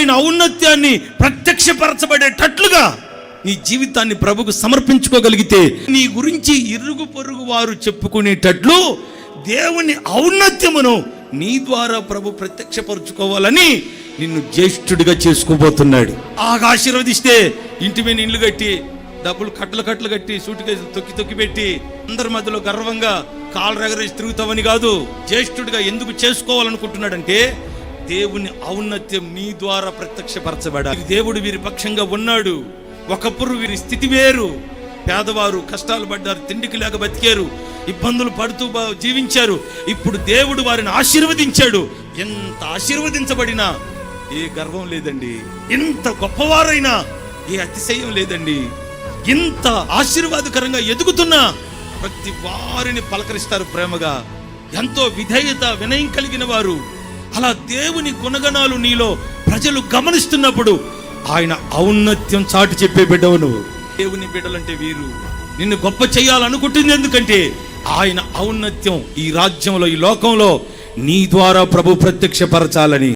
ఆయన ఔన్నత్యాన్ని ప్రత్యక్షపరచబడేటట్లుగా నీ జీవితాన్ని ప్రభుకు సమర్పించుకోగలిగితే, నీ గురించి ఇరుగు పొరుగు వారు చెప్పుకునేటట్లు దేవుని ఔన్నత్యమును నీ ద్వారా ప్రభు ప్రత్యక్షపరచుకోవాలని నిన్ను జ్యేష్ఠుడిగా చేసుకోబోతున్నాడు. ఆశీర్వదిస్తే ఇంటి మీద ఇల్లు కట్టి, డబ్బులు కట్టలు కట్టి, సూటు కేసులు తొక్కి పెట్టి అందరి మధ్యలో గర్వంగా కాళ్ళు రగరేసి తిరుగుతావని కాదు. జ్యేష్ఠుడిగా ఎందుకు చేసుకోవాలనుకుంటున్నాడంటే, దేవుని ఔన్నత్యం నీ ద్వారా ప్రత్యక్షపరచబడాలి. దేవుడు వీరి పక్షంగా ఉన్నాడు. ఒకప్పుడు వీరి స్థితి వేరు. పేదవారు కష్టాలు పడ్డారు, తిండికి లేక బతికారు, ఇబ్బందులు పడుతూ జీవించారు. ఇప్పుడు దేవుడు వారిని ఆశీర్వదించాడు. ఎంత ఆశీర్వదించబడినా ఏ గర్వం లేదండి. ఎంత గొప్పవారైనా ఏ అతిశయం లేదండి. ఇంత ఆశీర్వాదకరంగా ఎదుగుతున్నా ప్రతి వారిని పలకరిస్తారు ప్రేమగా. ఎంతో విధేయత, వినయం కలిగిన వారు. అలా దేవుని గుణగణాలు నీలో ప్రజలు గమనిస్తున్నప్పుడు ఆయన ఔన్నత్యం చాటి చెప్పే బిడ్డవు నువ్వు. దేవుని బిడ్డలంటే వీరు. నిన్ను గొప్ప చేయాలనుకుంటుంది ఎందుకంటే ఆయన ఔన్నత్యం ఈ రాజ్యంలో, ఈ లోకంలో నీ ద్వారా ప్రభు ప్రత్యక్షపరచాలని.